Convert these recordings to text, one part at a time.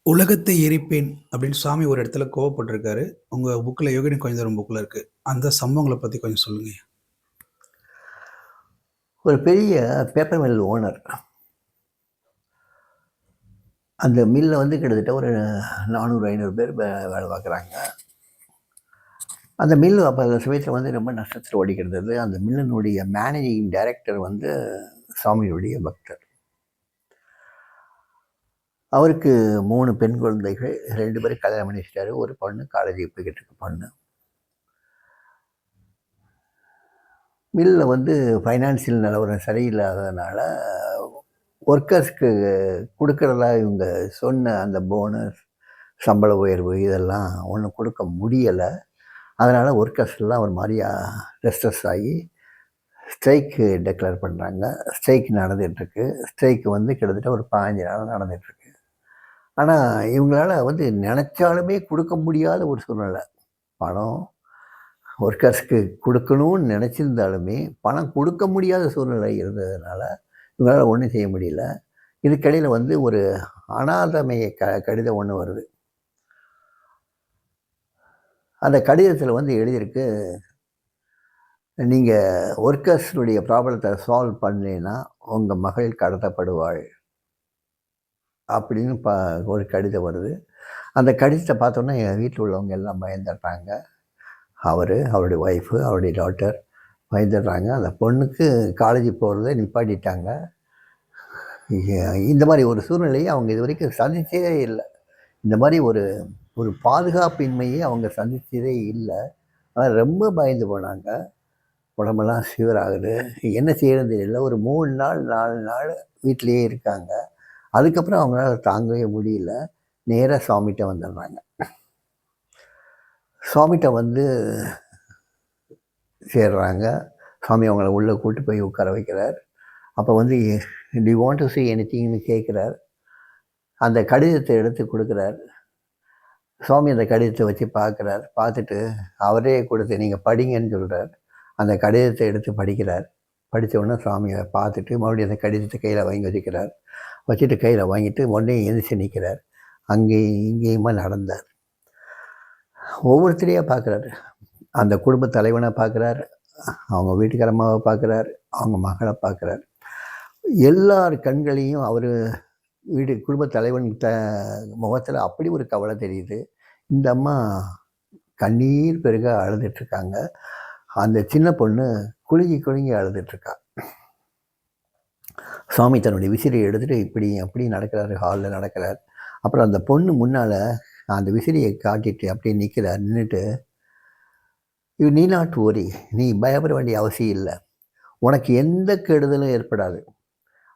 உலகத்தை எரிப்பேன் அப்படின்னு சாமி ஒரு இடத்துல கோவப்பட்டிருக்காரு. உங்க புக்ல யோகினி கொஞ்சம் புக்ல இருக்கு. அந்த சம்பவங்கள பத்தி கொஞ்சம் சொல்லுங்கய்யா. ஒரு பெரிய பேப்பர் மில் ஓனர். அந்த மில்ல கிட்டத்தட்ட ஒரு 400, 500 பேர் வேலை பார்க்குறாங்க. அந்த மில்லு அப்ப அந்த சமயத்தில ரொம்ப நஷ்டத்தில ஓடிக்கிட்டு. அந்த மில்லினுடைய மேனேஜிங் டைரக்டர் சாமியுடைய பக்தர். அவருக்கு 3 பெண் குழந்தைகள். 2 பேரும் கல்யாணம் பண்ணி வச்சுட்டாரு. ஒரு பொண்ணு காலேஜுக்கு போய்க்கிட்டு இருக்க பொண்ணு. மில்ல ஃபைனான்சியல் நிலவரம் சரியில்லாததுனால, ஒர்க்கர்ஸ்க்கு குடுக்கிறதா இவங்க சொன்ன அந்த போனஸ், சம்பள உயர்வு இதெல்லாம் ஒண்ணும் குடுக்க முடியல. அதனால ஒர்க்கர்ஸ் எல்லாம் ஒரு மாரியா ரெஸ்ட்லெஸ் ஆகி ஸ்ட்ரைக் டிக்ளேர் பண்றாங்க. ஸ்ட்ரைக் நடந்துட்டுருக்கு. ஸ்ட்ரைக் கிட்டத்தட்ட ஒரு 15 நாள் நடந்துட்டுருக்கு. ஆனா, இவங்களால நெனச்சாலுமே குடுக்க முடியாத ஒரு சூழ்நிலை. பணம் ஒர்க்கர்ஸ்க்கு குடுக்கணும்னு நெனச்சிருந்தாலுமே, பணம் குடுக்க முடியாத சூழ்நிலை இருந்ததுனால, இவங்களால ஒண்ணும் செய்ய முடியல. இதுக்கிடையில ஒரு அனாதமை கடிதம் ஒண்ணு வருது. அந்த கடிதத்தில எழுதியிருக்கு, "நீங்க ஒர்க்கர்ஸுடைய ப்ராப்ளத்த சால்வ் பண்ணலைன்னா, உங்க மகள் கடத்தப்படுவாள்." அப்படின்னு ஒரு கடிதம் வருது. அந்த கடிதத்த பார்த்தோன்னே என் வீட்ல உள்ளவங்க எல்லாம் பயந்துடுறாங்க. அவருடைய ஒய்ஃபு, அவருடைய டாட்டர் பயந்துடுறாங்க. அந்த பொண்ணுக்கு காலேஜ் போறத நிப்பாட்டிட்டாங்க. இந்த மாரி ஒரு சூழ்நிலையை அவங்க இதுவரைக்கும் சந்திச்சதே இல்ல. இந்த மாரி ஒரு ஒரு பாதுகாப்பின்மையை அவங்க சந்திச்சதே இல்ல. ஆனா ரொம்ப பயந்து போனாங்க. உடம்பெல்லாம் ஷிவர் ஆகுது. என்ன செய்யறதுன்னு தெரியல. ஒரு 3 நாள், 4 நாள் வீட்லயே இருக்காங்க. அதுக்கப்புறம் அவங்களால தாங்கவே முடியல. நேரா சாமிட்ட வந்துடுறாங்க. சாமிட்ட சேர்றாங்க. சாமி அவங்கள உள்ள கூட்டு போய் உட்கார வைக்கிறார். அப்ப "do you want to see எனிதிங்ன்னு" கேட்கிறார். அந்த கடிதத்த எடுத்து குடுக்குறார். சுவாமி அந்த கடிதத்த வச்சு பார்க்குறார். பார்த்துட்டு அவரே கொடுத்து "நீங்க படிங்கன்னு" சொல்றார். அந்த கடிதத்த எடுத்து படிக்கிறார். படித்த உடனே சுவாமிய பார்த்துட்டு மறுபடியும் அந்த கடிதத்த கையில வாங்கி வச்சுக்கிறார். வச்சுட்டு கையில வாங்கிட்டு உடனே எந்திரிச்சு நிற்கிறார். அங்கேயும் இங்கேயுமா நடந்தார். ஒவ்வொருத்தரையா பார்க்குறாரு. அந்த குடும்ப தலைவனை பார்க்குறார். அவங்க வீட்டுக்கார அம்மாவை பார்க்குறார். அவங்க மகளை பார்க்குறார். எல்லார் கண்களையும் அவரு குடும்ப தலைவன் முகத்தில் அப்படி ஒரு கவலை தெரியுது. இந்த அம்மா கண்ணீர் பெருக அழுதுட்டுருக்காங்க. அந்த சின்ன பொண்ணு குலுங்கி குலுங்கி அழுதுட்டுருக்கா. சாமி தன்னுடைய விசிறியை எடுத்துகிட்டு இப்படி அப்படி நடக்கிறாரு. ஹாலில் நடக்கிறார். அப்புறம் அந்த பொண்ணு முன்னால் அந்த விசிறியை காட்டிட்டு அப்படியே நிற்கிறார். நின்றுட்டு, "யூ நீட் நாட் வொரி. நீ பயப்பட வேண்டிய அவசியம் இல்லை. உனக்கு எந்த கெடுதலும் ஏற்படாது.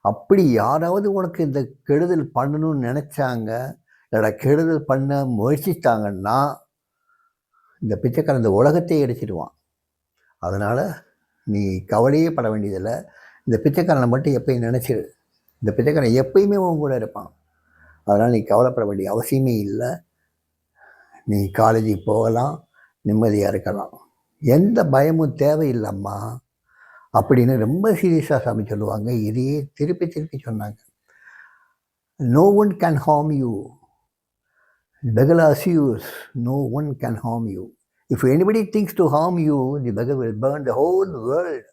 அப்படி யாராவது உனக்கு இந்த கெடுதல் பண்ணணும்னு நினச்சாங்க, இல்லைடா கெடுதல் பண்ண முயற்சித்தாங்கன்னா, இந்த பிச்சைக்காரன் இந்த உலகத்தையே எரிச்சிடுவான். அதனால் நீ கவலையே பட வேண்டியதில்லை. இந்த பிச்சைக்காரனை மட்டும் எப்பயும் நினச்சிடு. இந்த பிச்சைக்காரன் எப்பயுமே உன் கூட இருப்பான். அதனால் நீ கவலைப்பட வேண்டிய அவசியமே இல்லை. நீ காலேஜுக்கு போகலாம், நிம்மதியாக இருக்கலாம். எந்த பயமும் தேவையில்லைம்மா." அப்படின்னு ரொம்ப சீரியஸாக சாமி சொல்லுவாங்க. இதையே திருப்பி திருப்பி சொன்னாங்க. "No one can harm you. Beggar assures no one can harm you. If anybody thinks to harm you, the beggar will burn the whole world."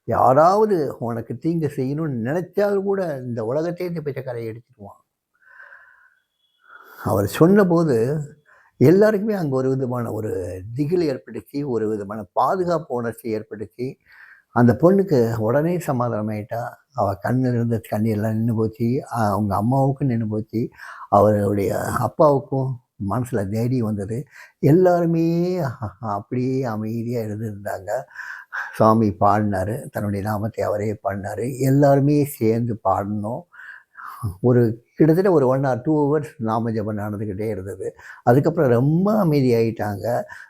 யாராவது உனக்கு தீங்கு செய்யணும்னு நினைச்சாலும் கூட இந்த உலகத்தையே இந்த பிச்சைக்காரை எடுத்துக்குவான். அவர் சொன்னபோது எல்லாருக்குமே அங்கே ஒரு விதமான ஒரு திகில் ஏற்பட்டுச்சு. ஒரு விதமான பாதுகாப்பு உணர்ச்சி ஏற்பட்டுச்சு. அந்த பொண்ணுக்கு உடனே சமாதானமாயிட்டா. அவள் கண்ணில் இருந்த கண்ணீரெல்லாம் நின்று போச்சு. அவங்க அம்மாவுக்கும் நின்று போச்சு. அவருடைய அப்பாவுக்கும் மனசில் தைரியம் வந்தது. எல்லாருமே அப்படியே அமைதியாக இருந்திருந்தாங்க. சாமி பாடினார். தன்னுடைய நாமத்தை அவரே பாடினார். எல்லாருமே சேர்ந்து பாடினோம். ஒரு கிட்டத்தட்ட ஒரு 1 or 2 ஹவர்ஸ் நாம ஜபம் நடந்துக்கிட்டே இருந்தது. அதுக்கப்புறம் ரொம்ப அமைதியாகிட்டாங்க.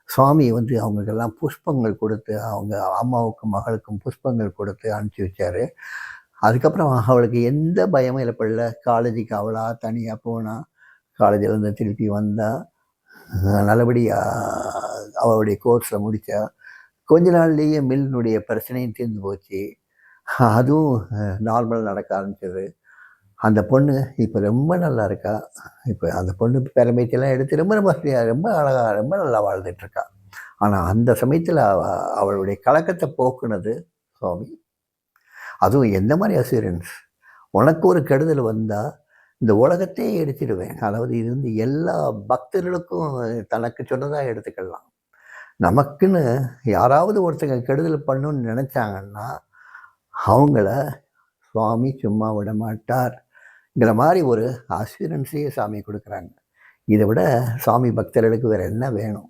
சுவாமி அவங்களுக்கெல்லாம் புஷ்பங்கள் கொடுத்து, அவங்க அம்மாவுக்கும் மகளுக்கும் புஷ்பங்கள் கொடுத்து அனுப்பிச்சி வச்சார். அதுக்கப்புறம் அவளுக்கு எந்த பயமும் ஏற்படல. காலேஜுக்கு அவளா தனியாக போனா. காலேஜிலேருந்து திருப்பி வந்தா. நல்லபடியாக அவளுடைய கோர்ஸில் முடித்தா. கொஞ்ச நாள்லேயே மில்லினுடைய பிரச்சனையும் தீர்ந்து போச்சு. அதுவும் நார்மல் நடக்க ஆரம்பிச்சது. அந்த பொண்ணு இப்போ ரொம்ப நல்லா இருக்கா. இப்போ அந்த பொண்ணு பேரம்பேத்தியெல்லாம் எடுத்து ரொம்ப ரொம்ப ரொம்ப அழகா ரொம்ப நல்லா வாழ்ந்துட்டுருக்கா. ஆனால் அந்த சமயத்தில் அவளுடைய கலக்கத்தை போக்குனது சுவாமி. அதுவும் எந்த மாதிரி அசூரன்ஸ், உனக்கு ஒரு கெடுதல் வந்தால் இந்த உலகத்தையே எடுத்துடுவேன். அதாவது இது வந்து எல்லா பக்தர்களுக்கும் தனக்கு சொன்னதாக எடுத்துக்கலாம். நமக்குன்னு யாராவது ஒருத்தங்க கெடுதல் பண்ணணும்னு நினச்சாங்கன்னா அவங்கள சுவாமி சும்மா விட மாட்டார்ங்கிற மாதிரி ஒரு அசூரன்ஸையே சாமி கொடுக்குறாங்க. இதை விட சாமி பக்தர்களுக்கு வேறு என்ன வேணும்?